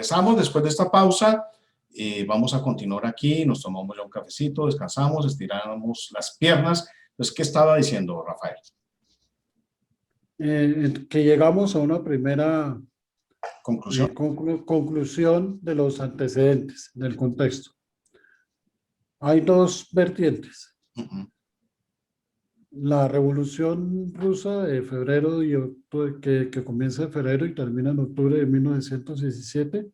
regresamos después de esta pausa. Vamos a continuar aquí, nos tomamos ya un cafecito, descansamos, estiramos las piernas. Entonces, ¿qué estaba diciendo Rafael? Que llegamos a una primera Conclusión. Conclusión de los antecedentes, del contexto. Hay dos vertientes. La Revolución Rusa de febrero y octubre, que comienza en febrero y termina en octubre de 1917,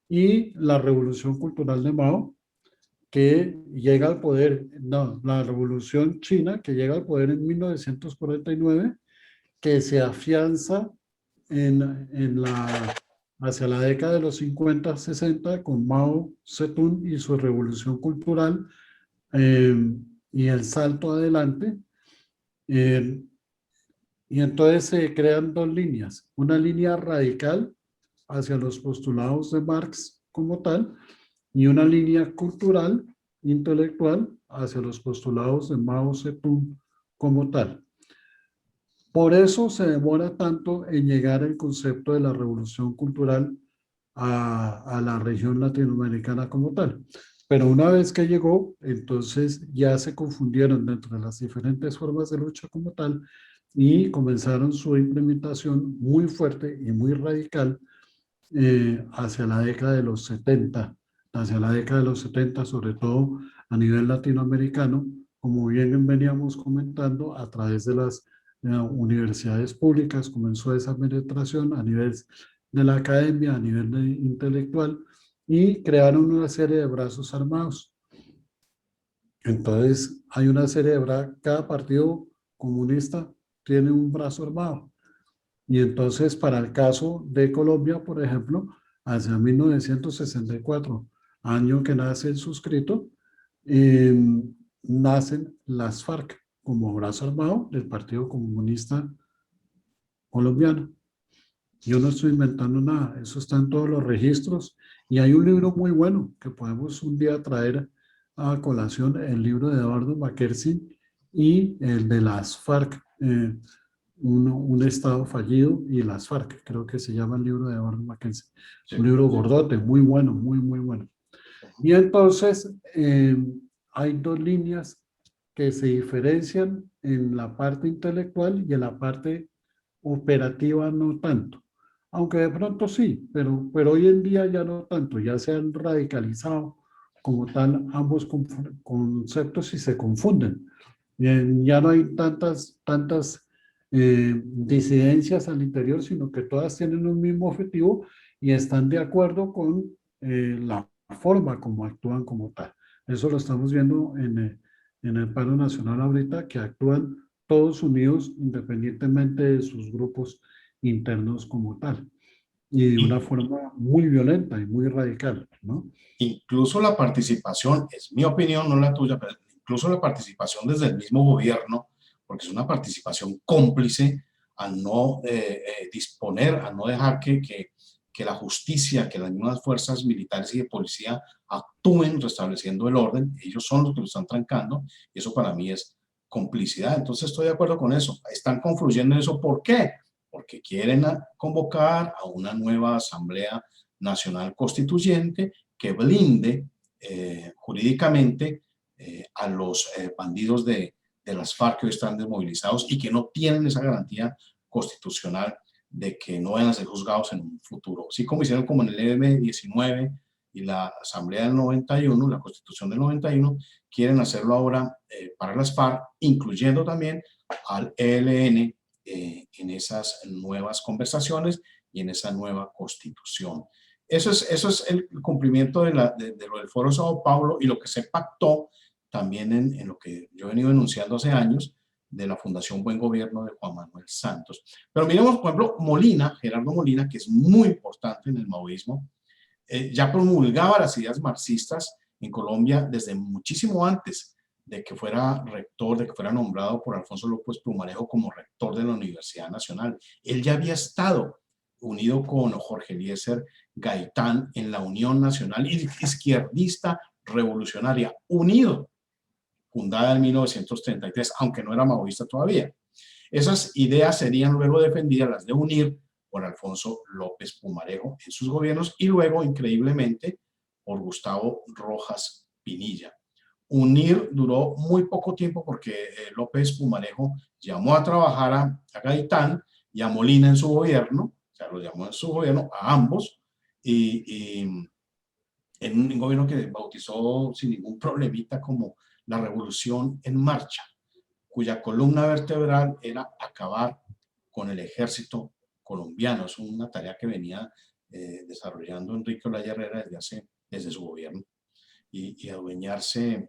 y la Revolución Cultural de Mao, que llega al poder, no, la Revolución China, que llega al poder en 1949, que se afianza hacia la década de los 50, 60, con Mao Zedong y su revolución cultural, y el salto adelante. Y entonces se crean dos líneas, una línea radical hacia los postulados de Marx como tal, y una línea cultural, intelectual, hacia los postulados de Mao Zedong como tal. Por eso se demora tanto en llegar el concepto de la revolución cultural a la región latinoamericana como tal. Pero una vez que llegó, entonces ya se confundieron dentro de las diferentes formas de lucha como tal y comenzaron su implementación muy fuerte y muy radical hacia la década de los 70, sobre todo a nivel latinoamericano, como bien veníamos comentando, a través de las universidades públicas comenzó esa penetración a nivel de la academia, a nivel intelectual, y crearon una serie de brazos armados. Entonces hay una serie de brazos, cada partido comunista tiene un brazo armado. Y entonces, para el caso de Colombia, por ejemplo, hacia 1964, año que nace el suscrito, nacen las FARC como brazo armado del Partido Comunista Colombiano. Yo no estoy inventando nada, eso está en todos los registros, y hay un libro muy bueno que podemos un día traer a colación, el libro de Eduardo Mackenzie y el de las FARC, un Estado fallido y las FARC, creo que se llama el libro de Eduardo Mackenzie. Sí, un libro gordote, muy bueno, muy bueno. Y entonces hay dos líneas que se diferencian en la parte intelectual y en la parte operativa no tanto. Aunque de pronto sí, pero hoy en día ya no tanto, ya se han radicalizado como tal ambos conceptos y se confunden. Ya no hay tantas disidencias al interior, sino que todas tienen un mismo objetivo y están de acuerdo con la forma como actúan como tal. Eso lo estamos viendo en el paro nacional ahorita, que actúan todos unidos independientemente de sus grupos internos como tal, y de una forma muy violenta y muy radical, ¿no? Incluso la participación, es mi opinión, no la tuya, pero incluso la participación desde el mismo gobierno, porque es una participación cómplice al no disponer, al no dejar que la justicia, que las mismas fuerzas militares y de policía actúen restableciendo el orden. Ellos son los que lo están trancando, y eso para mí es complicidad. Entonces estoy de acuerdo con eso. Están confluyendo en eso. ¿Por qué? Porque quieren convocar a una nueva Asamblea Nacional Constituyente que blinde jurídicamente a los bandidos de las FARC que hoy están desmovilizados y que no tienen esa garantía constitucional de que no van a ser juzgados en un futuro. Así como hicieron como en el EM-19 y la Asamblea del 91, la Constitución del 91, quieren hacerlo ahora para las FARC, incluyendo también al ELN en esas nuevas conversaciones y en esa nueva Constitución. Eso es el cumplimiento de lo del Foro de Sao Paulo y lo que se pactó también en lo que yo he venido denunciando hace años de la Fundación Buen Gobierno de Juan Manuel Santos. Pero miremos, por ejemplo, Molina, Gerardo Molina, que es muy importante en el maoísmo, ya promulgaba las ideas marxistas en Colombia desde muchísimo antes de que fuera rector, de que fuera nombrado por Alfonso López Pumarejo como rector de la Universidad Nacional. Él ya había estado unido con Jorge Eliezer Gaitán en la Unión Nacional Izquierdista Revolucionaria, unido, fundada en 1933, aunque no era maoísta todavía. Esas ideas serían luego defendidas, las de unir, por Alfonso López Pumarejo en sus gobiernos y luego, increíblemente, por Gustavo Rojas Pinilla. UNIR duró muy poco tiempo porque López Pumarejo llamó a trabajar a Gaitán y a Molina en su gobierno, o sea, lo llamó en su gobierno a ambos, y en un gobierno que bautizó sin ningún problemita como la Revolución en Marcha, cuya columna vertebral era acabar con el ejército colombiano. Es una tarea que venía desarrollando Enrique Olaya Herrera desde su gobierno, y adueñarse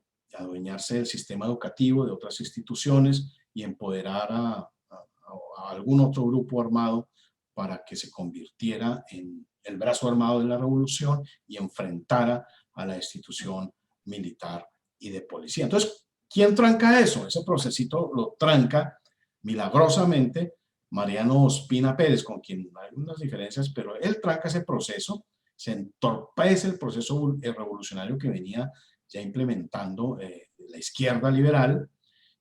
del sistema educativo, de otras instituciones, y empoderar a algún otro grupo armado para que se convirtiera en el brazo armado de la revolución y enfrentara a la institución militar y de policía. Entonces, ¿quién tranca eso? Ese procesito lo tranca milagrosamente Mariano Ospina Pérez, con quien hay unas diferencias, pero él tranca ese proceso, se entorpece el proceso revolucionario que venía ya implementando la izquierda liberal,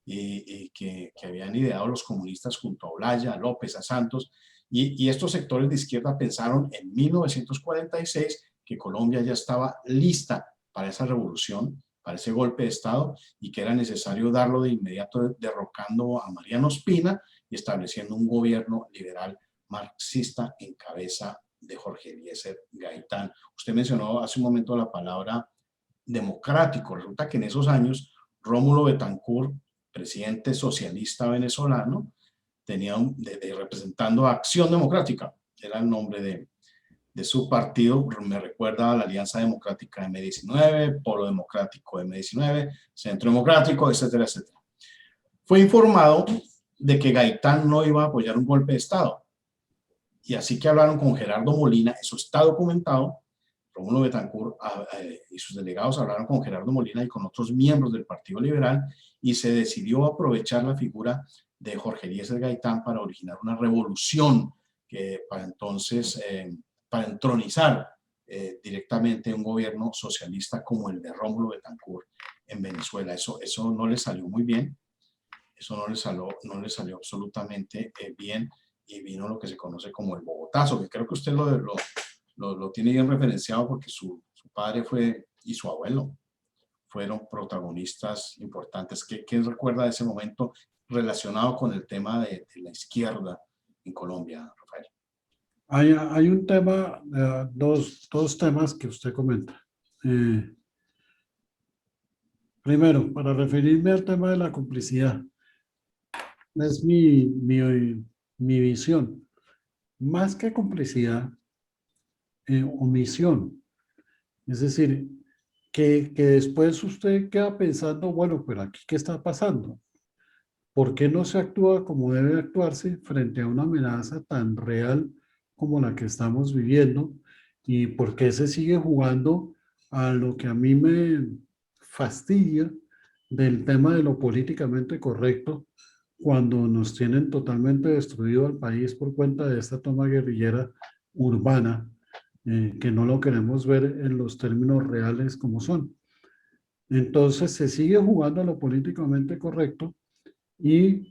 que habían ideado los comunistas junto a Olaya, a López, a Santos, y estos sectores de izquierda pensaron en 1946 que Colombia ya estaba lista para esa revolución, para ese golpe de Estado, y que era necesario darlo de inmediato, derrocando a Mariano Ospina y estableciendo un gobierno liberal marxista en cabeza de Jorge Eliezer Gaitán. Usted mencionó hace un momento la palabra democrático. Resulta que en esos años Rómulo Betancourt, presidente socialista venezolano, tenía representando a Acción Democrática, era el nombre de su partido. Me recuerda a la Alianza Democrática M19, Polo Democrático M19, Centro Democrático, etcétera, etcétera. Fue informado de que Gaitán no iba a apoyar un golpe de Estado, y así que hablaron con Gerardo Molina, eso está documentado. Rómulo Betancourt y sus delegados hablaron con Gerardo Molina y con otros miembros del Partido Liberal, y se decidió aprovechar la figura de Jorge Eliezer Gaitán para originar una revolución para entonces, para entronizar directamente un gobierno socialista como el de Rómulo Betancourt en Venezuela. Eso no le salió muy bien, eso no le salió absolutamente bien, y vino lo que se conoce como el Bogotazo, que creo que usted lo tiene bien referenciado porque su padre y su abuelo fueron protagonistas importantes. ¿Qué recuerda de ese momento relacionado con el tema de la izquierda en Colombia, Rafael? Hay un tema, dos temas que usted comenta. Primero, para referirme al tema de la complicidad, es mi visión. Más que complicidad, omisión. Es decir, que después usted queda pensando, bueno, pero aquí, ¿qué está pasando? ¿Por qué no se actúa como debe actuarse frente a una amenaza tan real como la que estamos viviendo? ¿Y por qué se sigue jugando a lo que a mí me fastidia del tema de lo políticamente correcto, cuando nos tienen totalmente destruido al país por cuenta de esta toma guerrillera urbana, que no lo queremos ver en los términos reales como son? Entonces se sigue jugando a lo políticamente correcto, y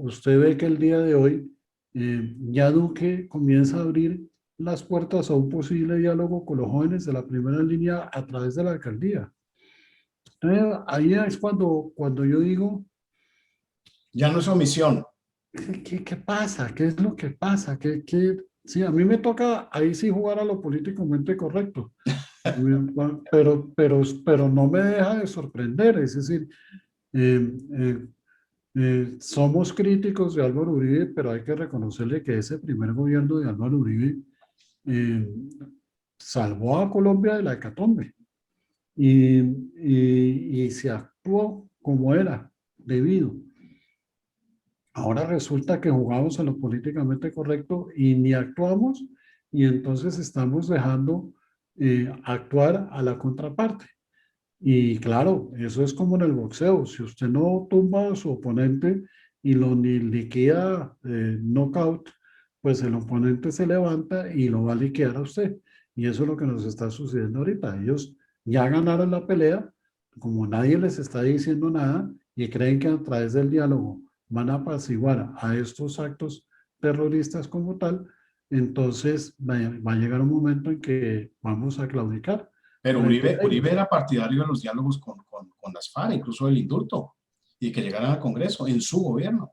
usted ve que el día de hoy ya Duque comienza a abrir las puertas a un posible diálogo con los jóvenes de la primera línea a través de la alcaldía. Entonces, ahí es cuando yo digo, Ya no es omisión. ¿qué pasa? ¿Qué es lo que pasa? Sí, a mí me toca ahí sí jugar a lo políticamente correcto, pero no me deja de sorprender. Es decir, eh, somos críticos de Álvaro Uribe, pero hay que reconocerle que ese primer gobierno de Álvaro Uribe eh, salvó a Colombia de la hecatombe, y se actuó como era debido. Ahora resulta que jugamos a lo políticamente correcto y ni actuamos, y entonces estamos dejando actuar a la contraparte. Y claro, eso es como en el boxeo. Si usted no tumba a su oponente y lo ni liquida knockout, pues el oponente se levanta y lo va a liquidar a usted. Y eso es lo que nos está sucediendo ahorita. Ellos ya ganaron la pelea, como nadie les está diciendo nada, y creen que a través del diálogo van a apaciguar a estos actos terroristas como tal. entonces va a llegar un momento en que vamos a claudicar. Pero Por ejemplo, Uribe era partidario de los diálogos con las FARC, incluso del indulto, y que llegaran al Congreso en su gobierno.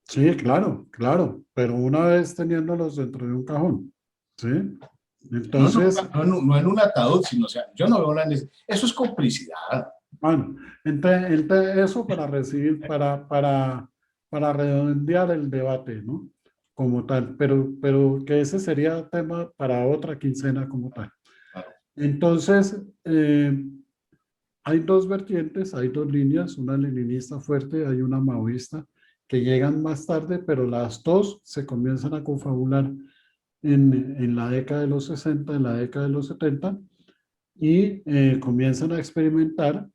sí, claro, claro, pero una vez teniéndolos dentro de un cajón, ¿sí? No, Entonces, no en un ataúd, sino, o sea, yo no veo la necesidad. Eso es complicidad. bueno, eso para recibir, para redondear el debate, ¿no? Como tal, pero que ese sería tema para otra quincena como tal. Claro. Entonces, hay dos vertientes, hay dos líneas, una leninista fuerte, hay una maoísta, que llegan más tarde, pero las dos se comienzan a confabular en la década de los 60, en la década de los 70, y comienzan a experimentar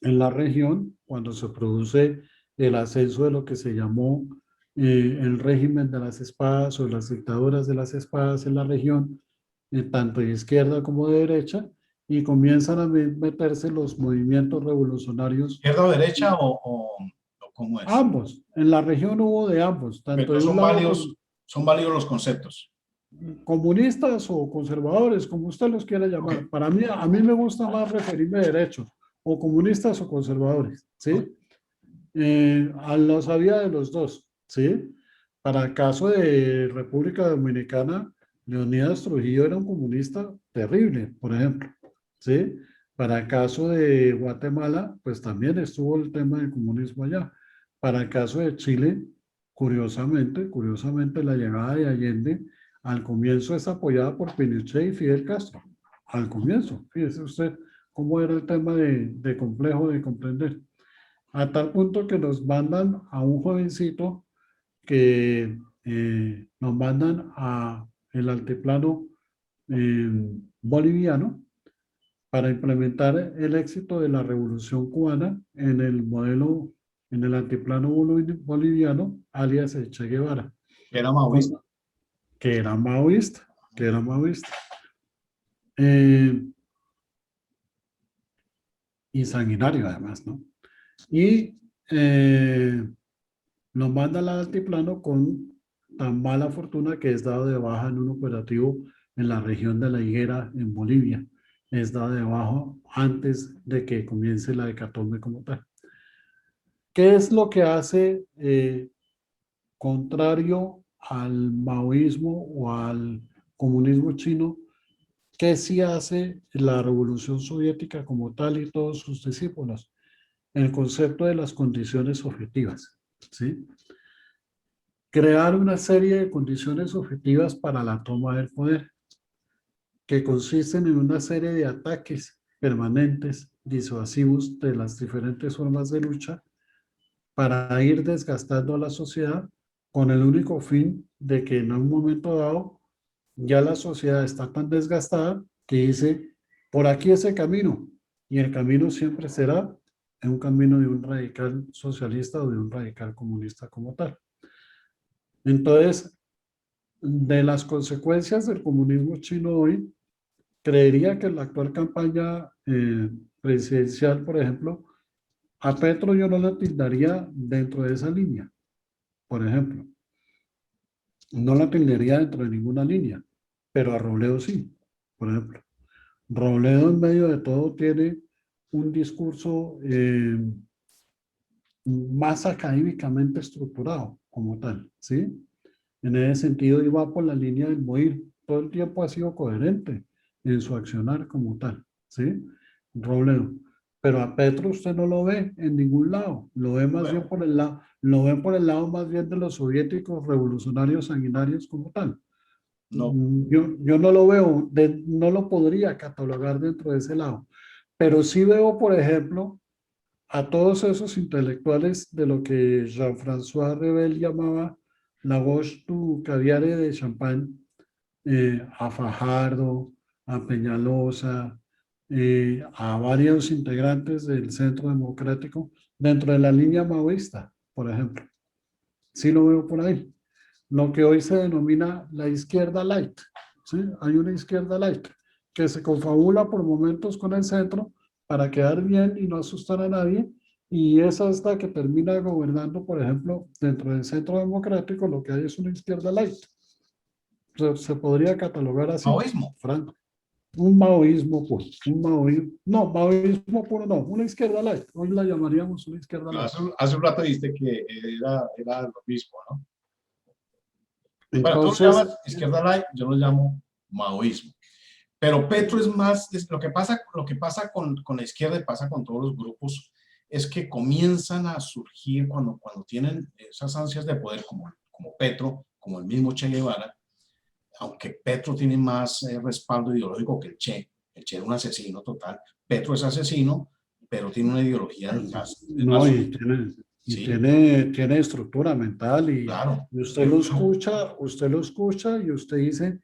en la región cuando se produce el ascenso de lo que se llamó el régimen de las espadas o las dictaduras de las espadas en la región, tanto de izquierda como de derecha, y comienzan a meterse los movimientos revolucionarios. ¿Izquierda o derecha o cómo es? Ambos, en la región hubo de ambos, tanto Pero de un lado con son válidos los conceptos. comunistas o conservadores, como usted los quiera Ok, llamar. Para mí, a mí me gusta más referirme a derechos, o comunistas o conservadores, ok. ¿sí? Los había de los dos, ¿sí? Para el caso de República Dominicana, Leonidas Trujillo era un comunista terrible, por ejemplo, ¿sí? Para el caso de Guatemala, pues también estuvo el tema del comunismo allá. Para el caso de Chile, curiosamente la llegada de Allende al comienzo es apoyada por Pinochet y Fidel Castro. Al comienzo, fíjese usted cómo era el tema de complejo de comprender. A tal punto que nos mandan a un jovencito que nos mandan a el altiplano boliviano para implementar el éxito de la Revolución Cubana en el modelo, en el altiplano boliviano, alias el Che Guevara, Era maoísta. con- que era maoísta, que era maoísta. Eh, y sanguinario además, ¿no? Y nos manda al altiplano con tan mala fortuna que es dado de baja en un operativo en la región de La Higuera, en Bolivia. Es dado de baja antes de que comience la hecatombe como tal. ¿Qué es lo que hace contrario al maoísmo o al comunismo chino? ¿Qué sí hace la Revolución Soviética como tal y todos sus discípulos? El concepto de las condiciones objetivas, ¿sí? Crear una serie de condiciones objetivas para la toma del poder, que consisten en una serie de ataques permanentes, disuasivos de las diferentes formas de lucha, para ir desgastando a la sociedad con el único fin de que en un momento dado ya la sociedad está tan desgastada que dice, por aquí es el camino, y el camino siempre será un camino de un radical socialista o de un radical comunista como tal. Entonces, de las consecuencias del comunismo chino hoy, creería que en la actual campaña presidencial, por ejemplo, a Petro yo no la tildaría dentro de esa línea, por ejemplo. No la tildaría dentro de ninguna línea, pero a Robledo sí, por ejemplo. Robledo en medio de todo tiene un discurso más académicamente estructurado como tal, ¿sí? En ese sentido iba por la línea del MOIR. Todo el tiempo ha sido coherente en su accionar como tal, ¿sí? Robledo. Pero a Petro usted no lo ve en ningún lado. Lo ve más bien Bueno, por el lado, lo ven por el lado más bien de los soviéticos revolucionarios sanguinarios como tal. no, Yo no lo veo, no lo podría catalogar dentro de ese lado. Pero sí veo, por ejemplo, a todos esos intelectuales de lo que Jean-François Rebel llamaba la gauche du caviare de champán, a Fajardo, a Peñalosa, a varios integrantes del Centro Democrático dentro de la línea maoísta, por ejemplo. Sí lo veo por ahí. Lo que hoy se denomina la izquierda light. ¿Sí? Hay una izquierda light que se confabula por momentos con el centro para quedar bien y no asustar a nadie. Y esa es la que termina gobernando, por ejemplo, dentro del centro democrático, lo que hay es una izquierda light. se podría catalogar así, Maoísmo. Franco. Un maoísmo puro, un maoísmo, no, maoísmo puro no, una izquierda light, hoy la llamaríamos una izquierda light. Hace un rato viste que era lo mismo, ¿no? Bueno, tú lo Entonces, llamas izquierda light, yo lo llamo maoísmo. Pero Petro es más, lo que pasa con la izquierda y pasa con todos los grupos, es que comienzan a surgir cuando tienen esas ansias de poder, como Petro, como el mismo Che Guevara, aunque Petro tiene más respaldo ideológico que el Che era un asesino total, Petro es asesino, pero tiene una ideología no, y sí, tiene estructura mental claro. y usted lo escucha y usted dice,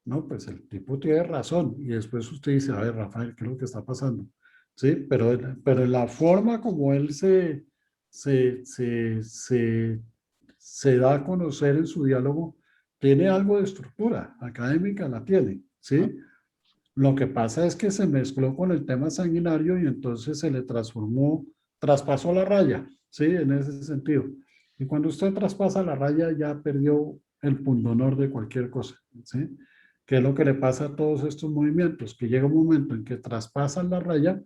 no, pues el tipo tiene razón. Y después usted dice, a ver, Rafael, ¿qué es lo que está pasando? Sí, pero la forma como él se, se, se, se da a conocer en su diálogo tiene algo de estructura académica, la tiene, ¿sí? Lo que pasa es que se mezcló con el tema sanguinario y entonces se le transformó, traspasó la raya, ¿sí? En ese sentido. Y cuando usted traspasa la raya ya perdió el pundonor de cualquier cosa, ¿sí? Que es lo que le pasa a todos estos movimientos, que llega un momento en que traspasan la raya,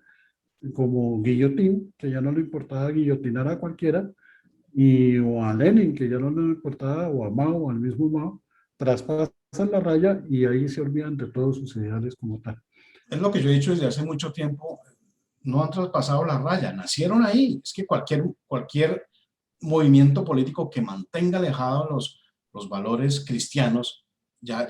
como Guillotín, que ya no le importaba guillotinar a cualquiera, y o a Lenin, que ya no le importaba, o a Mao, o al mismo Mao, traspasan la raya y ahí se olvidan de todos sus ideales como tal. Es lo que yo he dicho desde hace mucho tiempo, no han traspasado la raya, nacieron ahí. Es que cualquier movimiento político que mantenga alejados los valores cristianos ya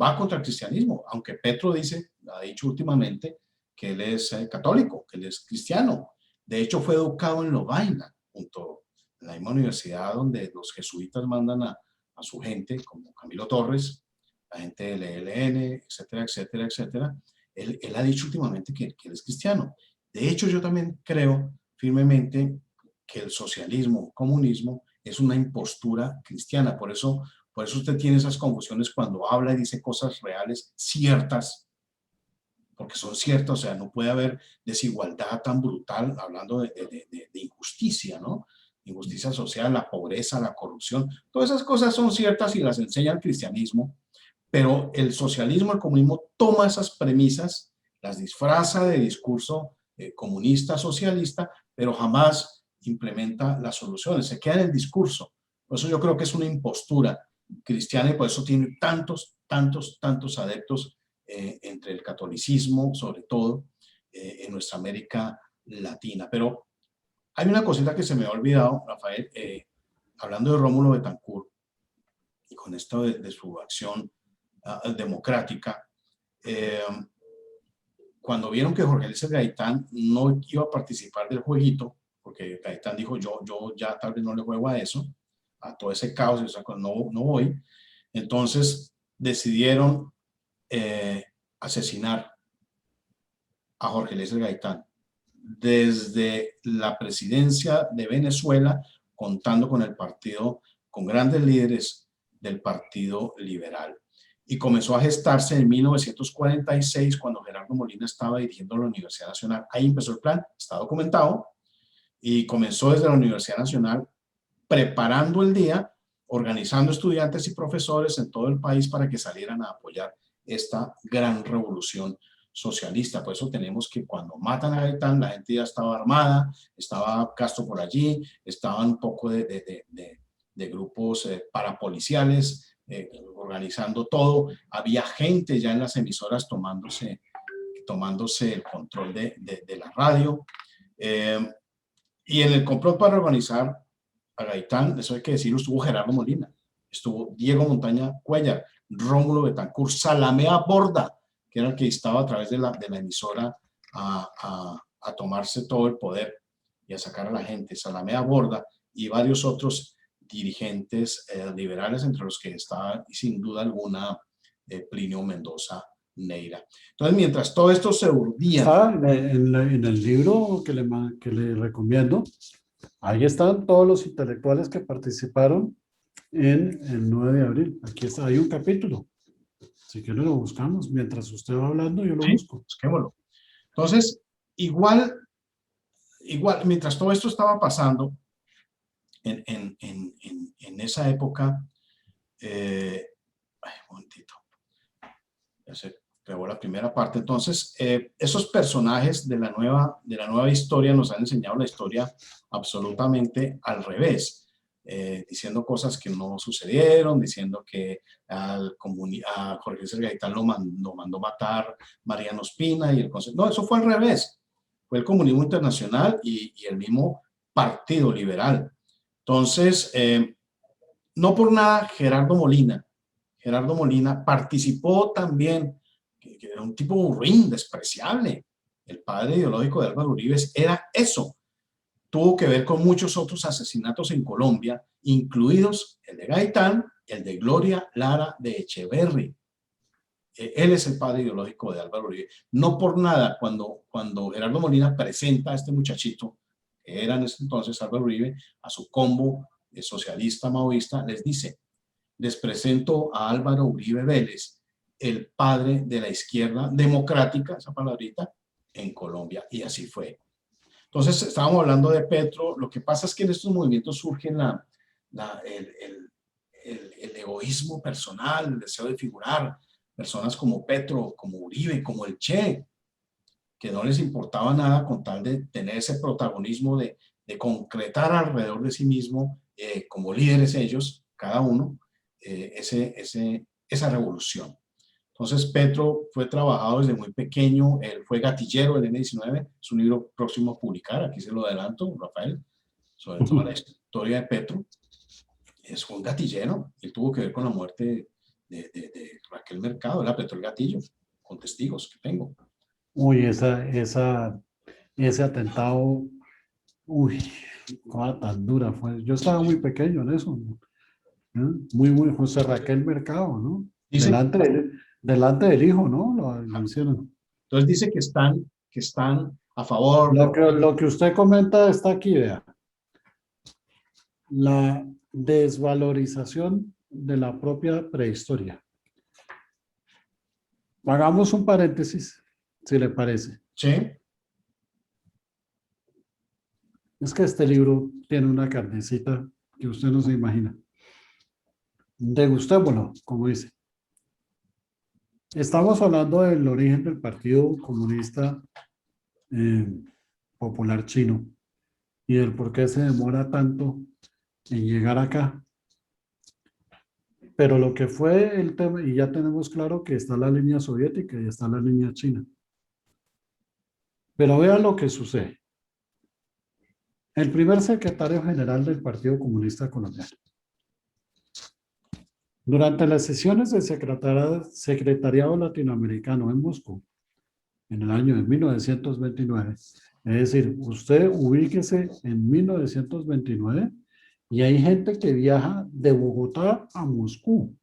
va contra el cristianismo, aunque Petro ha dicho últimamente que él es católico, que él es cristiano. De hecho, fue educado en Lovaina, junto a la misma universidad donde los jesuitas mandan a su gente, como Camilo Torres, la gente del ELN, etcétera, etcétera, etcétera. Él ha dicho últimamente que él es cristiano. De hecho, yo también creo firmemente que el socialismo, el comunismo, es una impostura cristiana. Por eso usted tiene esas confusiones cuando habla y dice cosas reales, ciertas, porque son ciertas, o sea, no puede haber desigualdad tan brutal hablando de injusticia, ¿no? Injusticia social, la pobreza, la corrupción, todas esas cosas son ciertas y las enseña el cristianismo, pero el socialismo, el comunismo toma esas premisas, las disfraza de discurso comunista, socialista, pero jamás implementa las soluciones, se queda en el discurso. Por eso yo creo que es una impostura cristiana y por eso tiene tantos adeptos entre el catolicismo, sobre todo en nuestra América Latina. Pero hay una cosita que se me ha olvidado, Rafael, hablando de Rómulo Betancourt y con esto de su acción democrática, eh, cuando vieron que Jorge Eliezer Gaitán no iba a participar del jueguito, porque Gaitán dijo, yo ya tal vez no le juego a eso, a todo ese caos, o sea, no voy, entonces decidieron asesinar a Jorge Eliezer Gaitán desde la presidencia de Venezuela, contando con el partido, con grandes líderes del Partido Liberal. Y comenzó a gestarse en 1946, cuando Gerardo Molina estaba dirigiendo la Universidad Nacional. Ahí empezó el plan, está documentado, y comenzó desde la Universidad Nacional preparando el día, organizando estudiantes y profesores en todo el país para que salieran a apoyar esta gran revolución socialista. Por eso tenemos que cuando matan a Gaitán, la gente ya estaba armada, estaba Castro por allí, estaban un poco de grupos parapoliciales organizando todo. Había gente ya en las emisoras tomándose el control de la radio. Y en el complot para organizar a Gaitán, eso hay que decirlo, estuvo Gerardo Molina, estuvo Diego Montaña Cuellar, Rómulo Betancourt, Salamea Borda, que era el que estaba a través de la emisora a tomarse todo el poder y a sacar a la gente, Salamea Borda y varios otros dirigentes liberales, entre los que estaba sin duda alguna Plinio Mendoza Neira. Entonces, mientras todo esto se urdía. Está en el libro que le recomiendo. Ahí están todos los intelectuales que participaron en el 9 de abril. Aquí está, hay un capítulo. Si quieren lo buscamos. Mientras usted va hablando, yo lo Sí, busco. busquémoslo. Entonces, igual, mientras todo esto estaba pasando, en esa época, un momentito. Ya se grabó la primera parte. Entonces, esos personajes de la nueva historia nos han enseñado la historia absolutamente al revés. Diciendo cosas que no sucedieron, diciendo que a Jorge Luis Gaitán lo mandó matar Mariano Ospina y el Consejo. No, eso fue al revés. Fue el comunismo internacional y el mismo Partido Liberal. Entonces, no por nada, Gerardo Molina participó también, que era un tipo ruin, despreciable. El padre ideológico de Álvaro Uribe era eso. Tuvo que ver con muchos otros asesinatos en Colombia, incluidos el de Gaitán, el de Gloria Lara de Echeverri. Él es el padre ideológico de Álvaro Uribe. No por nada, cuando Gerardo Molina presenta a este muchachito, que era en ese entonces Álvaro Uribe, a su combo socialista maoísta, les dice: les presento a Álvaro Uribe Vélez, el padre de la izquierda democrática, esa palabrita, en Colombia. Y así fue. Entonces, estábamos hablando de Petro. Lo que pasa es que en estos movimientos surge el egoísmo personal, el deseo de figurar. Personas como Petro, como Uribe, como el Che, que no les importaba nada con tal de tener ese protagonismo de concretar alrededor de sí mismo, como líderes ellos, cada uno, esa revolución. Entonces, Petro fue trabajado desde muy pequeño, él fue gatillero del M-19, es un libro próximo a publicar, aquí se lo adelanto, Rafael, sobre toda la historia de Petro. Es un gatillero, él tuvo que ver con la muerte de Raquel Mercado, él apretó el gatillo, con testigos que tengo. Uy, ese atentado, uy, cosa tan dura fue. Yo estaba muy pequeño en eso, ¿no? Muy José Raquel Mercado, ¿no? Dice, Delante del hijo, ¿no? Lo hicieron. entonces dice que están a favor. Lo que usted comenta está aquí, vea. La desvalorización de la propia prehistoria. Hagamos un paréntesis, si le parece. Sí. Es que este libro tiene una carnecita que usted no se imagina. Degustémoslo, como dice. Estamos hablando del origen del Partido Comunista Popular Chino y del por qué se demora tanto en llegar acá. Pero lo que fue el tema, y ya tenemos claro que está la línea soviética y está la línea china. Pero vean lo que sucede. El primer secretario general del Partido Comunista Colombiano. Durante las sesiones del Secretariado Latinoamericano en Moscú, en el año de 1929, es decir, usted ubíquese en 1929 y hay gente que viaja de Bogotá a Moscú.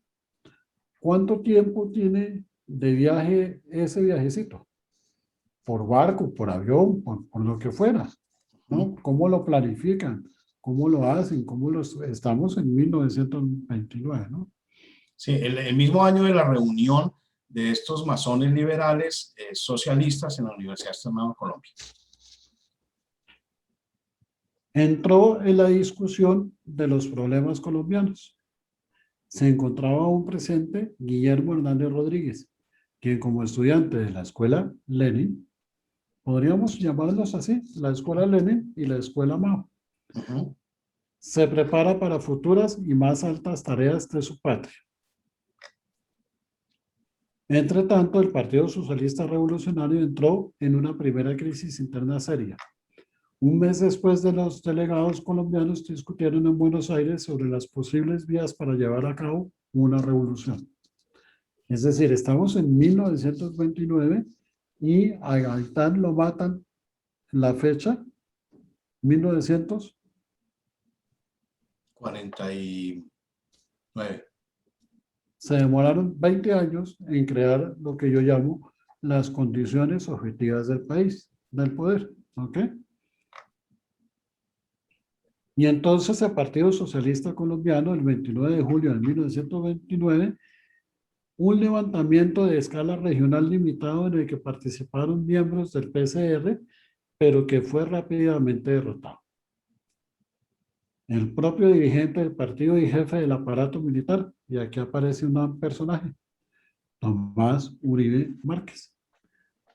¿Cuánto tiempo tiene de viaje ese viajecito? Por barco, por avión, por lo que fuera, ¿no? ¿Cómo lo planifican? ¿Cómo lo hacen? Estamos en 1929, ¿no? Sí, el mismo año de la reunión de estos masones liberales socialistas en la Universidad Externado de Colombia. Entró en la discusión de los problemas colombianos. Se encontraba aún presente Guillermo Hernández Rodríguez, quien como estudiante de la Escuela Lenin, podríamos llamarlos así, la Escuela Lenin y la Escuela Mao, se prepara para futuras y más altas tareas de su patria. Entre tanto, el Partido Socialista Revolucionario entró en una primera crisis interna seria. Un mes después de los delegados colombianos discutieron en Buenos Aires sobre las posibles vías para llevar a cabo una revolución. Es decir, estamos en 1929 y a Gaitán lo matan en la fecha 1949. Se demoraron 20 años en crear lo que yo llamo las condiciones objetivas del país, del poder, ¿ok? Y entonces el Partido Socialista Colombiano, el 29 de julio de 1929, un levantamiento de escala regional limitado en el que participaron miembros del PCR, pero que fue rápidamente derrotado. el propio dirigente del partido y jefe del aparato militar. Y aquí aparece un personaje, Tomás Uribe Márquez.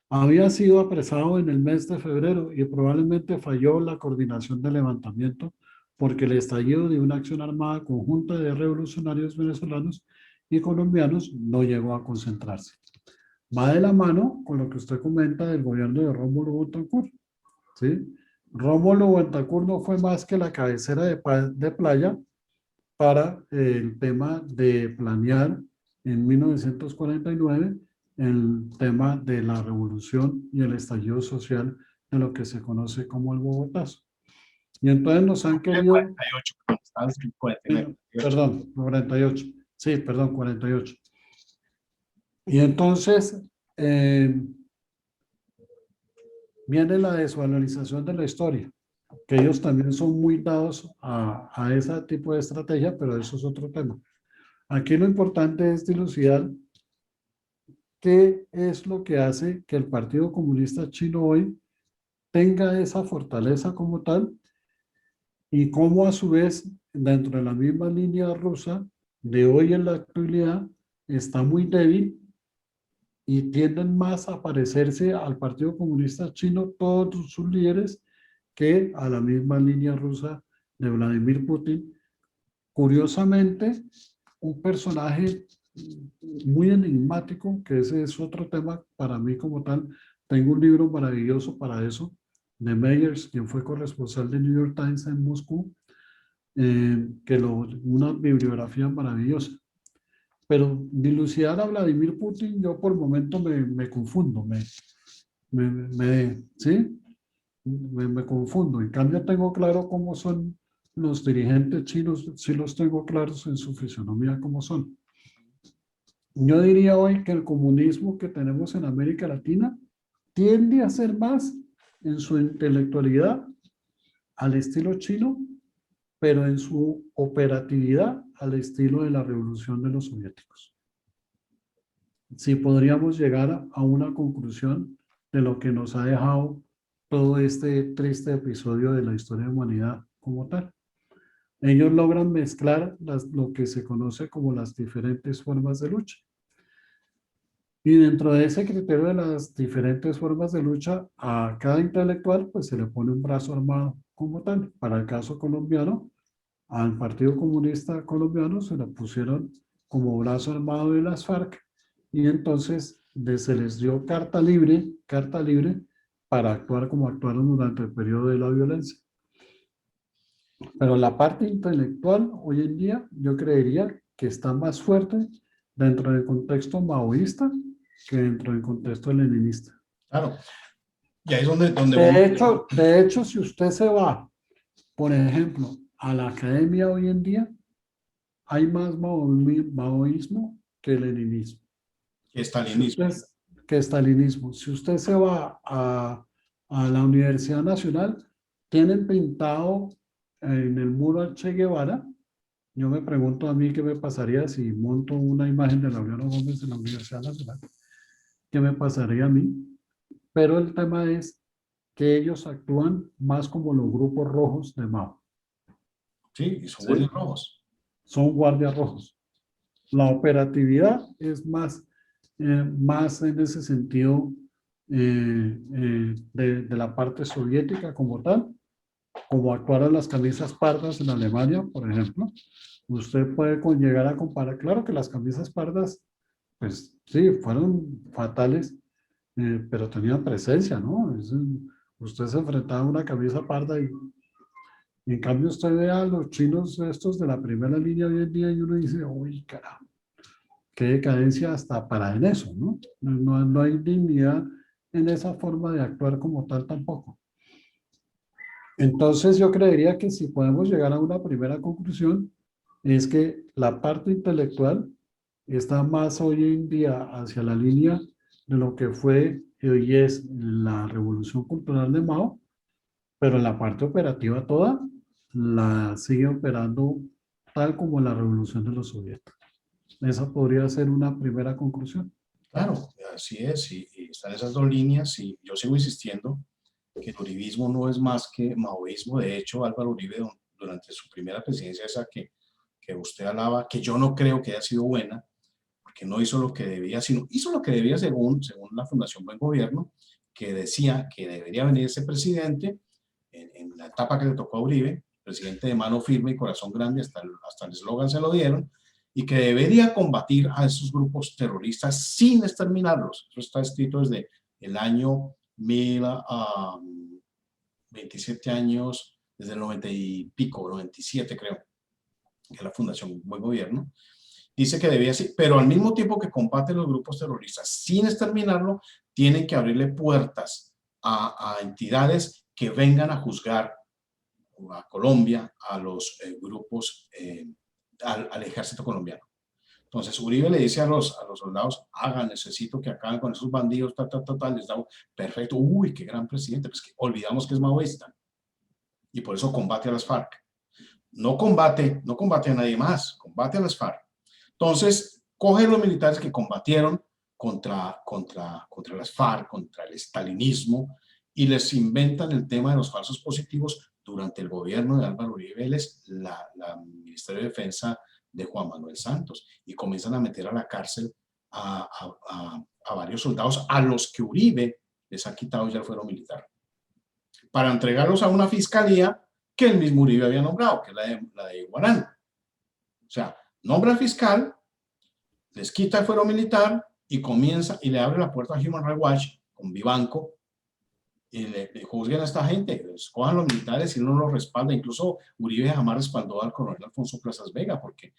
Había sido apresado en el mes de febrero y probablemente falló la coordinación del levantamiento porque el estallido de una acción armada conjunta de revolucionarios venezolanos y colombianos no llegó a concentrarse. Va de la mano con lo que usted comenta del gobierno de Rómulo Betancourt, ¿sí? Rómulo Betancourt no fue más que la cabecera de playa para el tema de planear en 1949 el tema de la revolución y el estallido social de lo que se conoce como el Bogotazo. Y entonces nos han querido, 48, estabas en 49, 48. perdón, 48, sí, perdón, 48. Y entonces viene la desvalorización de la historia, que ellos también son muy dados a ese tipo de estrategia, pero eso es otro tema. Aquí lo importante es dilucidar qué es lo que hace que el Partido Comunista Chino hoy tenga esa fortaleza como tal y cómo a su vez dentro de la misma línea rusa de hoy en la actualidad está muy débil y tienden más a parecerse al Partido Comunista Chino todos sus líderes que a la misma línea rusa de Vladimir Putin. Curiosamente, un personaje muy enigmático, que ese es otro tema para mí como tal. Tengo un libro maravilloso para eso, de Meyers, quien fue corresponsal de New York Times en Moscú, una bibliografía maravillosa. Pero dilucidar a Vladimir Putin, yo por momento me confundo, ¿sí? Me confundo. En cambio, tengo claro cómo son los dirigentes chinos, sí los tengo claros en su fisonomía cómo son. Yo diría hoy que el comunismo que tenemos en América Latina tiende a ser más en su intelectualidad al estilo chino, pero en su operatividad al estilo de la revolución de los soviéticos. Si podríamos llegar a una conclusión de lo que nos ha dejado todo este triste episodio de la historia de la humanidad como tal. Ellos logran mezclar lo que se conoce como las diferentes formas de lucha. Y dentro de ese criterio de las diferentes formas de lucha, a cada intelectual pues se le pone un brazo armado como tal. Para el caso colombiano, al Partido Comunista Colombiano se le pusieron como brazo armado de las FARC y entonces se les dio carta libre para actuar como actuaron durante el periodo de la violencia. Pero la parte intelectual hoy en día yo creería que está más fuerte dentro del contexto maoísta que dentro del contexto leninista. Claro, y ahí es donde De hecho, si usted se va, por ejemplo, a la academia hoy en día, hay más maoísmo que leninismo. estalinismo. Que estalinismo. Si usted se va a la Universidad Nacional, tienen pintado en el muro al Che Guevara. Yo me pregunto a mí qué me pasaría si monto una imagen de Laureano Gómez en la Universidad Nacional. ¿Qué me pasaría a mí? Pero el tema es que ellos actúan más como los grupos rojos de Mao. Sí, y son ¿Sí? guardias rojos. Son guardias rojos. La operatividad es más en ese sentido de la parte soviética como tal, como actuaron las camisas pardas en Alemania, por ejemplo. Usted puede llegar a comparar, claro que las camisas pardas, pues sí, fueron fatales, pero tenían presencia, ¿no? Usted se enfrentaba a una camisa parda y en cambio usted ve a los chinos estos de la primera línea hoy en día y uno dice, uy, caramba, qué decadencia hasta para en eso, ¿no? No hay dignidad en esa forma de actuar como tal tampoco. Entonces yo creería que si podemos llegar a una primera conclusión es que la parte intelectual está más hoy en día hacia la línea de lo que fue y hoy es la revolución cultural de Mao, pero la parte operativa toda la sigue operando tal como la revolución de los soviéticos. Esa podría ser una primera conclusión. Claro, así es, y están esas dos líneas, y yo sigo insistiendo que el uribismo no es más que maoísmo. De hecho, Álvaro Uribe durante su primera presidencia, esa que usted alaba, que yo no creo que haya sido buena, porque no hizo lo que debía, sino hizo lo que debía según la Fundación Buen Gobierno, que decía que debería venir ese presidente en la etapa que le tocó a Uribe, presidente de mano firme y corazón grande, hasta el eslogan se lo dieron, y que debería combatir a esos grupos terroristas sin exterminarlos. Eso está escrito desde el año 27 años, desde el 90 y pico, 97 creo, que es la Fundación Buen Gobierno. Dice que debía ser, pero al mismo tiempo que combate los grupos terroristas sin exterminarlo, tienen que abrirle puertas a entidades que vengan a juzgar a Colombia, a los grupos, al ejército colombiano. Entonces Uribe le dice a los soldados, hagan, necesito que acaben con esos bandidos, les da perfecto, uy, qué gran presidente, pues que olvidamos que es maoísta y por eso combate a las FARC. No combate a nadie más, combate a las FARC. Entonces, coge los militares que combatieron contra las FARC, contra el estalinismo, y les inventan el tema de los falsos positivos durante el gobierno de Álvaro Uribe Vélez, la Ministerio de Defensa de Juan Manuel Santos, y comienzan a meter a la cárcel a varios soldados a los que Uribe les ha quitado ya el fuero militar, para entregarlos a una fiscalía que el mismo Uribe había nombrado, que es la de Iguarán. O sea, nombra al fiscal, les quita el fuero militar y comienza y le abre la puerta a Human Rights Watch con Vivanco y le juzguen a esta gente, escojan los militares y no los respalda. Incluso Uribe jamás respaldó al coronel Alfonso Plazas Vega porque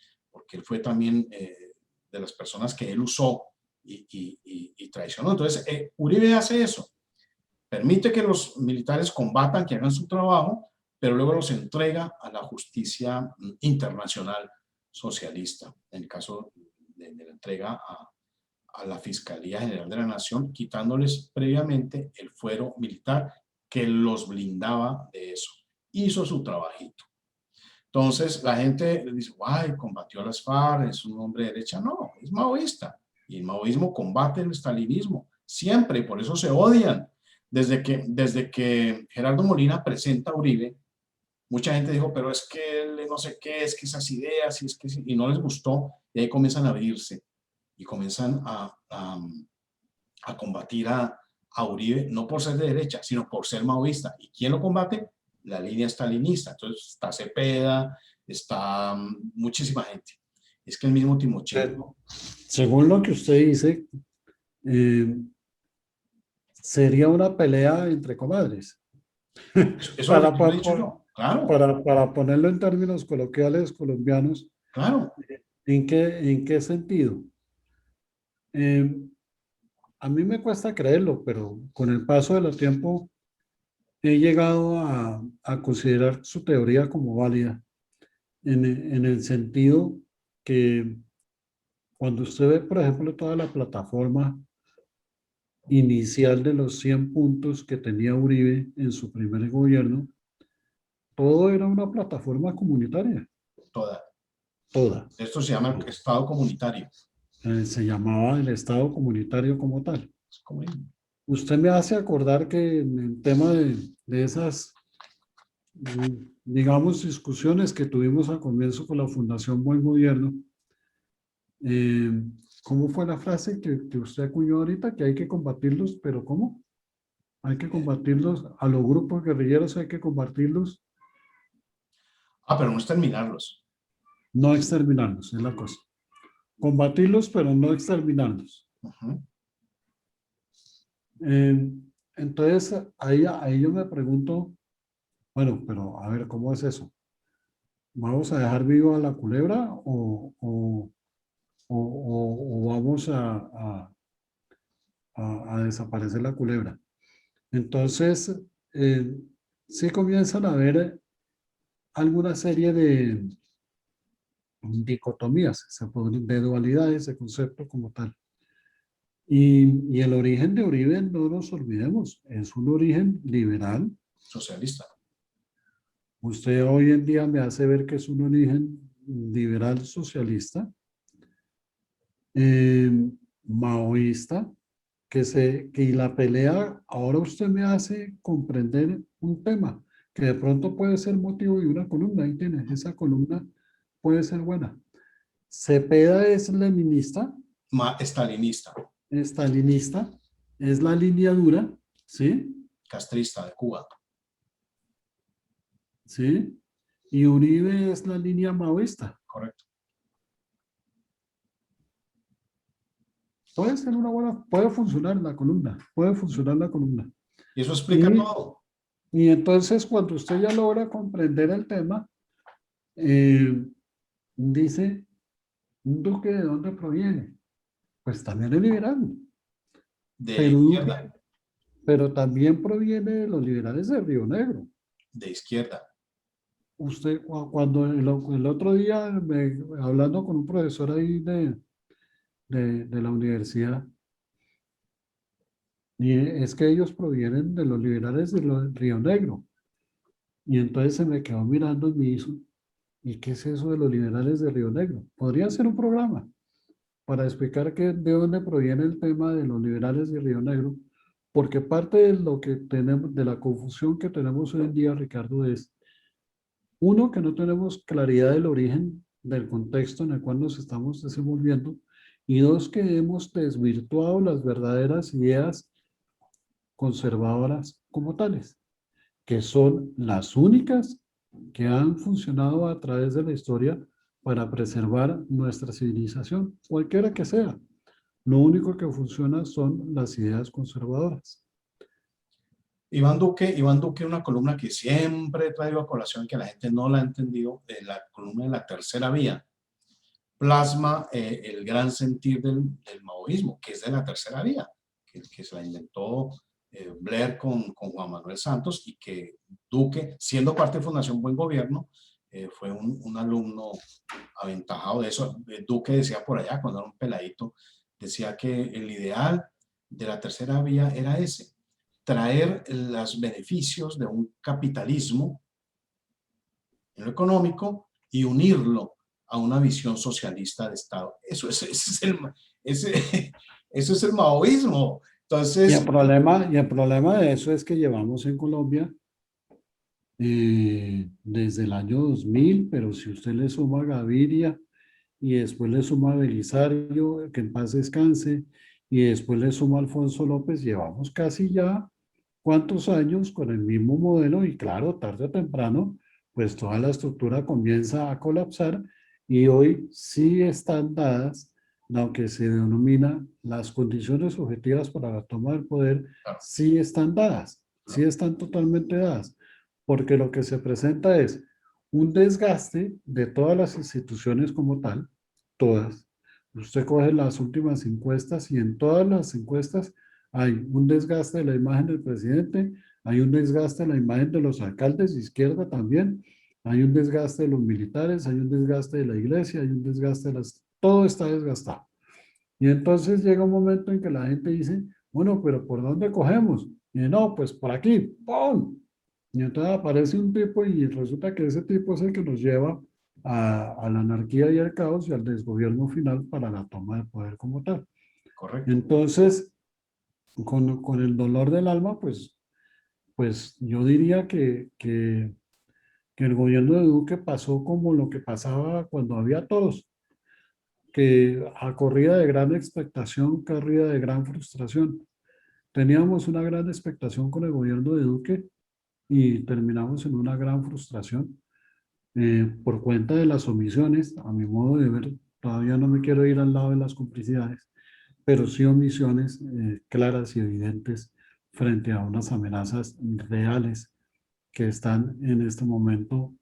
él fue también de las personas que él usó y traicionó. Entonces, Uribe hace eso, permite que los militares combatan, que hagan su trabajo, pero luego los entrega a la justicia internacional socialista, en el caso de la entrega a la Fiscalía General de la Nación, quitándoles previamente el fuero militar que los blindaba de eso. Hizo su trabajito. Entonces la gente dice, guay, combatió a las FARC, es un hombre de derecha. No, es maoísta. Y el maoísmo combate el estalinismo, siempre, y por eso se odian. Desde que Gerardo Molina presenta a Uribe, mucha gente dijo, pero es que él no sé qué, es que esas ideas, y no les gustó, y ahí comienzan a abrirse, y comienzan a combatir a Uribe, no por ser de derecha, sino por ser maoísta. ¿Y quién lo combate? La línea stalinista. Entonces está Cepeda, está muchísima gente. Es que el mismo Timochenko. Según lo que usted dice, sería una pelea entre comadres. Eso es lo que yo he dicho yo. Claro. Para ponerlo en términos coloquiales colombianos, claro. ¿En qué sentido? A mí me cuesta creerlo, pero con el paso del tiempo he llegado a considerar su teoría como válida, en el sentido que cuando usted ve, por ejemplo, toda la plataforma inicial de los 100 puntos que tenía Uribe en su primer gobierno, todo era una plataforma comunitaria. Toda. Esto se llama el Estado comunitario. Se llamaba el Estado comunitario como tal. Usted me hace acordar que en el tema de esas, digamos, discusiones que tuvimos al comienzo con la Fundación Buen Gobierno, ¿cómo fue la frase que usted acuñó ahorita? Que hay que combatirlos, pero ¿cómo? Hay que combatirlos, a los grupos guerrilleros hay que combatirlos. Pero no exterminarlos. No exterminarlos, es la cosa. Combatirlos, pero no exterminarlos. Entonces, ahí yo me pregunto, bueno, pero a ver, ¿cómo es eso? ¿Vamos a dejar viva a la culebra o vamos a desaparecer la culebra? Entonces, sí comienzan a haber alguna serie de dicotomías, de dualidades de concepto como tal. Y el origen de Uribe, no nos olvidemos, es un origen liberal. Socialista. Usted hoy en día me hace ver que es un origen liberal socialista, maoísta, que la pelea, ahora usted me hace comprender un tema. que de pronto puede ser motivo de una columna. Ahí tiene, esa columna puede ser buena. Cepeda es leninista, Estalinista, estalinista, es la línea dura, ¿sí? castrista de Cuba. ¿Sí? Y Uribe es la línea maoísta. Correcto. Puede ser una buena, puede funcionar la columna, puede funcionar la columna. Y eso explica Y, todo. y entonces cuando usted ya logra comprender el tema, dice, ¿un Duque de dónde proviene? Pues también es liberal, De pero izquierda, Duque, pero también proviene de los liberales de Río Negro. de izquierda. Usted, cuando el otro día, hablando con un profesor ahí de la universidad, y es que ellos provienen de los liberales de Río Negro. Y entonces se me quedó mirando y me hizo, ¿y qué es eso de los liberales de Río Negro? Podría ser un programa para explicar de dónde proviene el tema de los liberales de Río Negro, porque parte de lo que tenemos, de la confusión que tenemos hoy en día, Ricardo, es, uno, que no tenemos claridad del origen del contexto en el cual nos estamos desenvolviendo, y dos, que hemos desvirtuado las verdaderas ideas conservadoras como tales, que son las únicas que han funcionado a través de la historia para preservar nuestra civilización, cualquiera que sea. Lo único que funciona son las ideas conservadoras. Iván Duque, una columna que siempre he traído a colación, que la gente no la ha entendido, la columna de la tercera vía, plasma el gran sentir del maoísmo, que es de la tercera vía, que se la inventó Blair con Juan Manuel Santos, y que Duque, siendo parte de Fundación Buen Gobierno, fue un alumno aventajado de eso. Duque decía por allá, cuando era un peladito, decía que el ideal de la tercera vía era ese: traer los beneficios de un capitalismo en lo económico y unirlo a una visión socialista de Estado. Ese, eso es el maoísmo. Entonces, Y el problema de eso es que llevamos en Colombia desde el año 2000, pero si usted le suma a Gaviria y después le suma a Belisario, que en paz descanse, y después le suma a Alfonso López, llevamos casi ya cuántos años con el mismo modelo, y claro, tarde o temprano, pues toda la estructura comienza a colapsar, y hoy sí están dadas lo que se denomina las condiciones objetivas para la toma del poder, claro, sí están dadas, sí están totalmente dadas, porque lo que se presenta es un desgaste de todas las instituciones como tal, todas. Usted coge las últimas encuestas y en todas las encuestas hay un desgaste de la imagen del presidente, hay un desgaste de la imagen de los alcaldes de izquierda también, hay un desgaste de los militares, hay un desgaste de la iglesia, hay un desgaste de las... Todo está desgastado. Y entonces llega un momento en que la gente dice, bueno, pero ¿por dónde cogemos? Y no, pues por aquí, ¡pum! Y entonces aparece un tipo y resulta que ese tipo es el que nos lleva a la anarquía y al caos y al desgobierno final para la toma de poder como tal. correcto. Entonces, con el dolor del alma, pues yo diría que el gobierno de Duque pasó como lo que pasaba cuando había toros, que a corrida de gran expectación, corrida de gran frustración. Teníamos una gran expectación con el gobierno de Duque y terminamos en una gran frustración por cuenta de las omisiones, a mi modo de ver. Todavía no me quiero ir al lado de las complicidades, pero sí omisiones claras y evidentes frente a unas amenazas reales que están en este momento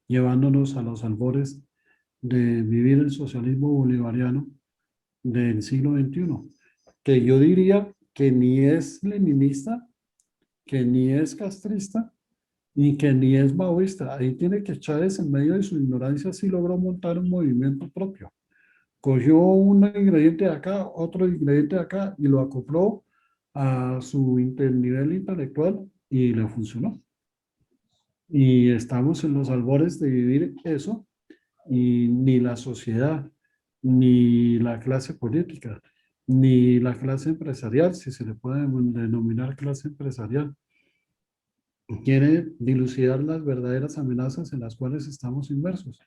llevándonos a los albores de vivir el socialismo bolivariano del siglo XXI, que yo diría que ni es leninista, que ni es castrista, ni que ni es maoísta. Ahí tiene que Chávez, en medio de su ignorancia, sí logró montar un movimiento propio. Cogió un ingrediente de acá, otro ingrediente de acá, y lo acopló a su nivel intelectual y le funcionó. Y estamos en los albores de vivir eso, y ni la sociedad, ni la clase política, ni la clase empresarial, si se le puede denominar clase empresarial, quiere dilucidar las verdaderas amenazas en las cuales estamos inmersos,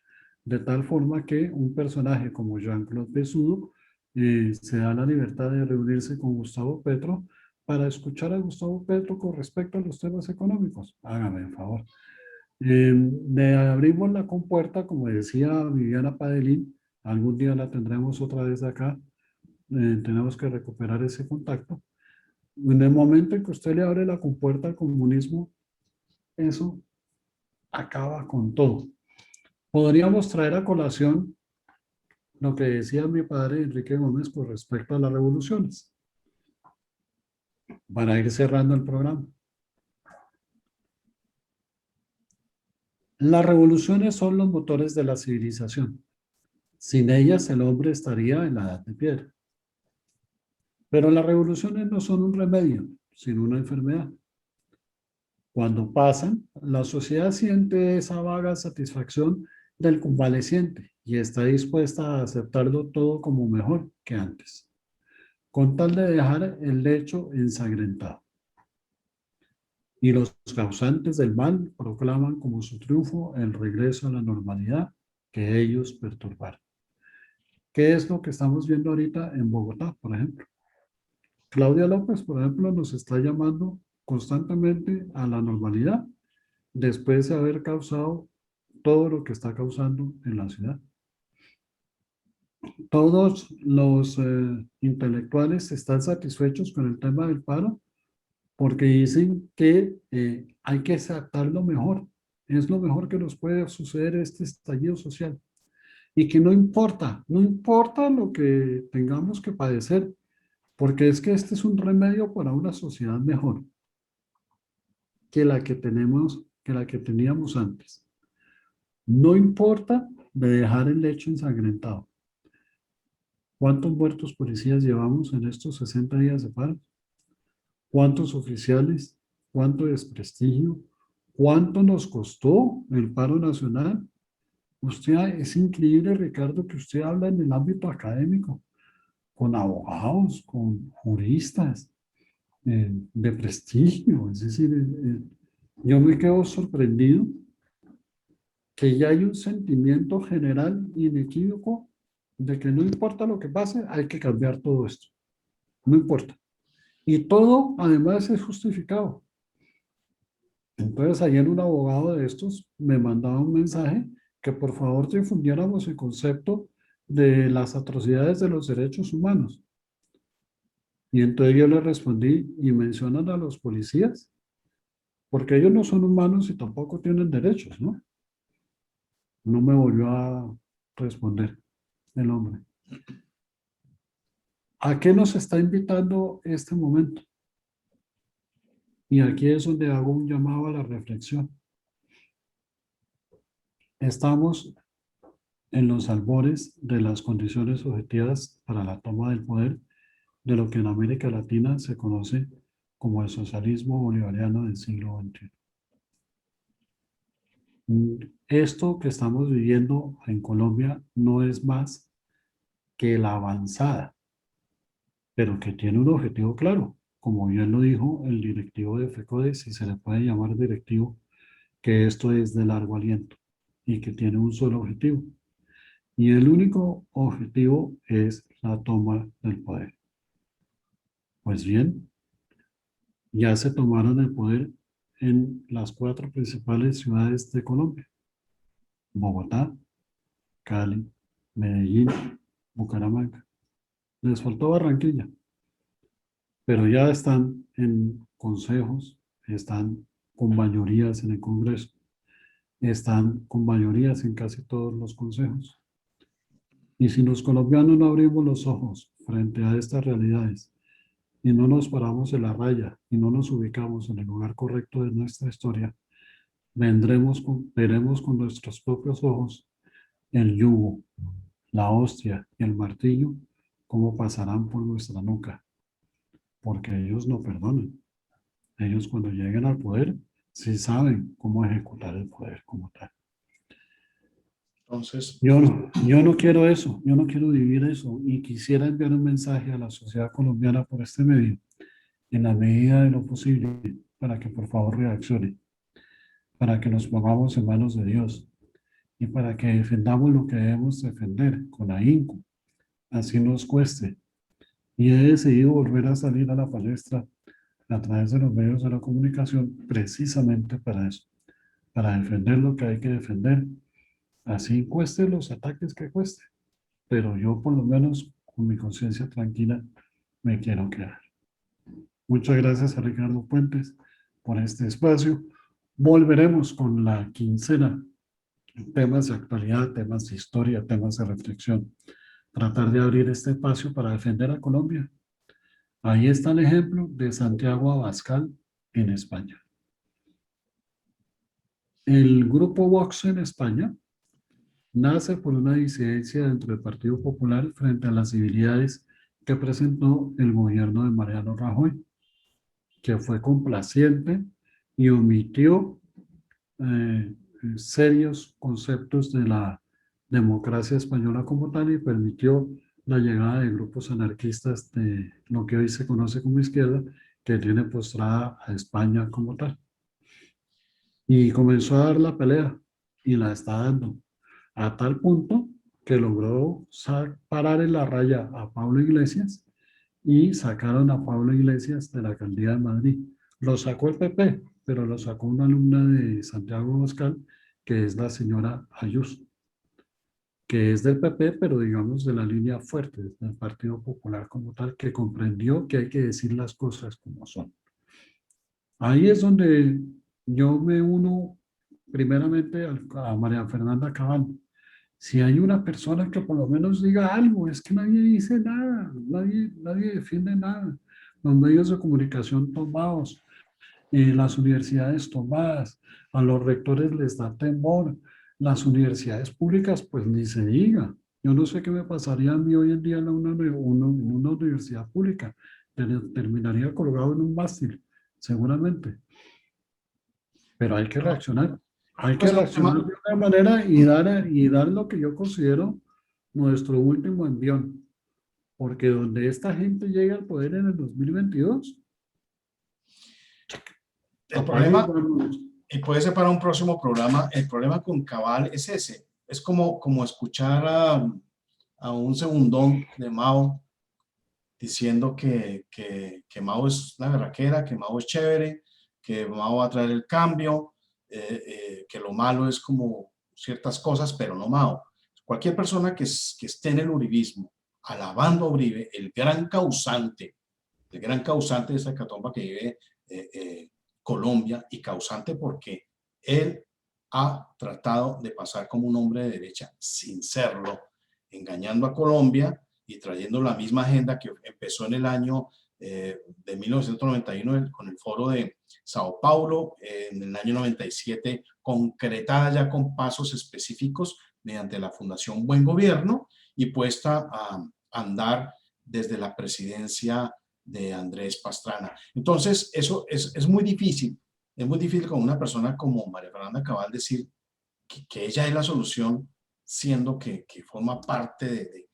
de tal forma que un personaje como Jean-Claude Bessudo se da la libertad de reunirse con Gustavo Petro para escuchar a Gustavo Petro con respecto a los temas económicos. Hágame el favor. Le abrimos la compuerta, como decía Viviana Padelín, algún día la tendremos otra vez acá, tenemos que recuperar ese contacto. En el momento en que usted le abre la compuerta al comunismo, eso acaba con todo. Podríamos traer a colación lo que decía mi padre Enrique Gómez con respecto a las revoluciones, para ir cerrando el programa. Las revoluciones son los motores de la civilización. Sin ellas el hombre estaría en la edad de piedra. Pero las revoluciones no son un remedio, sino una enfermedad. Cuando pasan, la sociedad siente esa vaga satisfacción del convaleciente y está dispuesta a aceptarlo todo como mejor que antes, con tal de dejar el lecho ensangrentado. Y los causantes del mal proclaman como su triunfo el regreso a la normalidad que ellos perturbaron. ¿Qué es lo que estamos viendo ahorita en Bogotá, por ejemplo? Claudia López, por ejemplo, nos está llamando constantemente a la normalidad después de haber causado todo lo que está causando en la ciudad. Todos los intelectuales están satisfechos con el tema del paro porque dicen que hay que aceptarlo mejor. Es lo mejor que nos puede suceder este estallido social. Y que no importa, no importa lo que tengamos que padecer, porque es que este es un remedio para una sociedad mejor que la que tenemos, que la que teníamos antes. No importa de dejar el lecho ensangrentado. ¿Cuántos muertos policías llevamos en estos 60 días de paro? ¿Cuántos oficiales? ¿Cuánto desprestigio? ¿Cuánto nos costó el paro nacional? Es increíble, Ricardo, que usted habla en el ámbito académico, con abogados, con juristas de prestigio. Es decir, yo me quedo sorprendido que ya hay un sentimiento general inequívoco de que no importa lo que pase, hay que cambiar todo esto. No importa. Y todo, además, es justificado. Entonces, ayer un abogado de estos me mandaba un mensaje que por favor difundiéramos el concepto de las atrocidades de los derechos humanos. Y entonces yo le respondí, ¿y mencionan a los policías? Porque ellos no son humanos y tampoco tienen derechos, ¿no? No me volvió a responder el hombre. ¿A qué nos está invitando este momento? Y aquí es donde hago un llamado a la reflexión. Estamos en los albores de las condiciones objetivas para la toma del poder de lo que en América Latina se conoce como el socialismo bolivariano del siglo XXI. Esto que estamos viviendo en Colombia no es más que la avanzada, pero que tiene un objetivo claro, como bien lo dijo el directivo de FECODE, si se le puede llamar directivo, que esto es de largo aliento y que tiene un solo objetivo. Y el único objetivo es la toma del poder. Pues bien, ya se tomaron el poder en las 4 principales ciudades de Colombia: Bogotá, Cali, Medellín, Bucaramanga. Les faltó Barranquilla, pero ya están en consejos, están con mayorías en el Congreso, están con mayorías en casi todos los consejos. Y si los colombianos no abrimos los ojos frente a estas realidades y no nos paramos en la raya y no nos ubicamos en el lugar correcto de nuestra historia, veremos con nuestros propios ojos el yugo, la hostia y el martillo cómo pasarán por nuestra nuca, porque ellos no perdonan. Ellos cuando lleguen al poder sí saben cómo ejecutar el poder como tal. Entonces, Yo no quiero eso, yo no quiero vivir eso y quisiera enviar un mensaje a la sociedad colombiana por este medio, en la medida de lo posible, para que por favor reaccione. para que nos pongamos en manos de Dios y para que defendamos lo que debemos defender con ahínco, así nos cueste. Y he decidido volver a salir a la palestra a través de los medios de la comunicación precisamente para eso, para defender lo que hay que defender, así cueste los ataques que cueste, pero yo por lo menos con mi conciencia tranquila me quiero quedar. Muchas gracias a Ricardo Puentes por este espacio. Volveremos con la quincena, temas de actualidad, temas de historia, temas de reflexión. Tratar de abrir este espacio para defender a Colombia. Ahí está el ejemplo de Santiago Abascal en España. El grupo Vox en España nace por una disidencia dentro del Partido Popular frente a las debilidades que presentó el gobierno de Mariano Rajoy, que fue complaciente y omitió serios conceptos de la democracia española como tal y permitió la llegada de grupos anarquistas de lo que hoy se conoce como izquierda, que tiene postrada a España como tal. Y comenzó a dar la pelea y la está dando a tal punto que logró parar en la raya a Pablo Iglesias y sacaron a Pablo Iglesias de la alcaldía de Madrid. Lo sacó el PP, pero lo sacó una alumna de Santiago Abascal, que es la señora Ayuso, que es del PP, pero digamos de la línea fuerte del Partido Popular como tal, que comprendió que hay que decir las cosas como son. Ahí es donde yo me uno primeramente a María Fernanda Cabal. Si hay una persona que por lo menos diga algo, es que nadie dice nada, nadie defiende nada. Los medios de comunicación tomados, las universidades tomadas, a los rectores les da temor, las universidades públicas pues ni se diga. Yo no sé qué me pasaría a mí hoy en día en una universidad pública. Terminaría colgado en un mástil, seguramente. Pero hay que reaccionar. Hay que Pues el reaccionar tema, de una manera y dar lo que yo considero nuestro último envión. Porque donde esta gente llegue al poder en el 2022, el apague y problema, vámonos. y puede ser para un próximo programa, el problema con Cabal es ese. Es como escuchar a un segundón de Mao diciendo que Mao es una berraquera, que Mao es chévere, que Mao va a traer el cambio, que lo malo es como ciertas cosas, pero no Mao. Cualquier persona que esté en el uribismo, alabando a Uribe, el gran causante de esta hecatombe que vive Colombia, y causante porque él ha tratado de pasar como un hombre de derecha sin serlo, engañando a Colombia y trayendo la misma agenda que empezó en el año de 1991 con el foro de Sao Paulo, en el año 97 concretada ya con pasos específicos mediante la Fundación Buen Gobierno y puesta a andar desde la presidencia de Andrés Pastrana. Entonces, eso es muy difícil. Es muy difícil con una persona como María Fernanda Cabal decir que ella es la solución, siendo que forma parte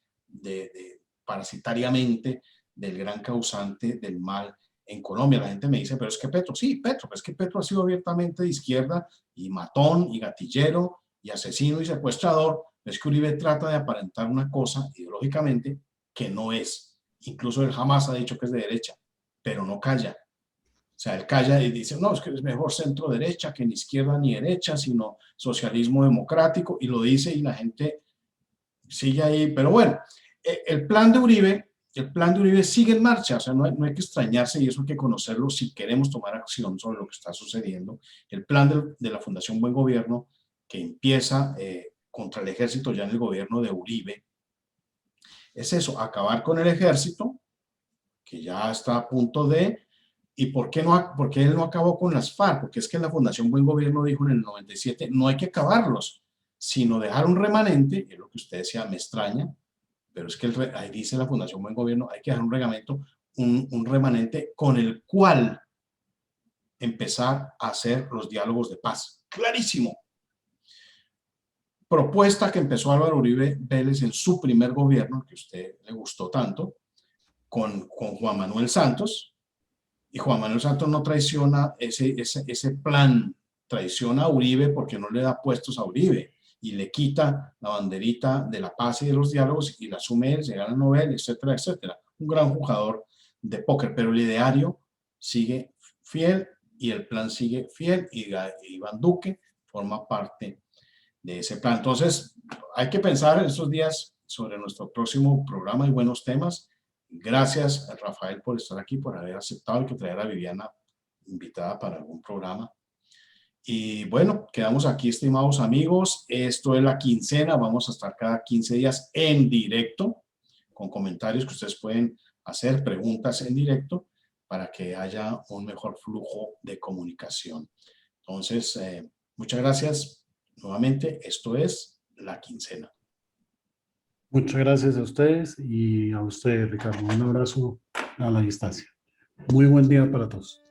parasitariamente del gran causante del mal en Colombia. La gente me dice, pero es que Petro, sí, Petro, pero es que Petro ha sido abiertamente de izquierda y matón y gatillero y asesino y secuestrador. Es que Uribe trata de aparentar una cosa ideológicamente que no es. Incluso él jamás ha dicho que es de derecha, pero no calla. O sea, él calla y dice, no, es que es mejor centro derecha que ni izquierda ni derecha, sino socialismo democrático, y lo dice y la gente sigue ahí. Pero bueno, el plan de Uribe sigue en marcha, o sea, no hay que extrañarse y eso hay que conocerlo si queremos tomar acción sobre lo que está sucediendo. El plan de la Fundación Buen Gobierno, que empieza contra el ejército ya en el gobierno de Uribe, es eso, acabar con el ejército, que ya está a punto de. ¿Y por qué él no acabó con las FARC? Porque es que la Fundación Buen Gobierno dijo en el 97, no hay que acabarlos, sino dejar un remanente, es lo que usted decía, me extraña, pero es que ahí dice la Fundación Buen Gobierno, hay que dejar un remanente con el cual empezar a hacer los diálogos de paz. Clarísimo. Propuesta que empezó Álvaro Uribe Vélez en su primer gobierno, que a usted le gustó tanto, con Juan Manuel Santos, y Juan Manuel Santos no traiciona ese plan traiciona a Uribe porque no le da puestos a Uribe y le quita la banderita de la paz y de los diálogos y la asume él, se gana Nobel, etcétera, etcétera. Un gran jugador de póker, pero el ideario sigue fiel y el plan sigue fiel y Iván Duque forma parte de ese plan. Entonces, hay que pensar en estos días sobre nuestro próximo programa y buenos temas. Gracias, Rafael, por estar aquí, por haber aceptado y que traer a Viviana invitada para algún programa. Y bueno, quedamos aquí, estimados amigos. Esto es La Quincena. Vamos a estar cada 15 días en directo, con comentarios que ustedes pueden hacer, preguntas en directo, para que haya un mejor flujo de comunicación. Entonces, muchas gracias. Nuevamente, esto es La Quincena. Muchas gracias a ustedes y a usted, Ricardo. Un abrazo a la distancia. Muy buen día para todos.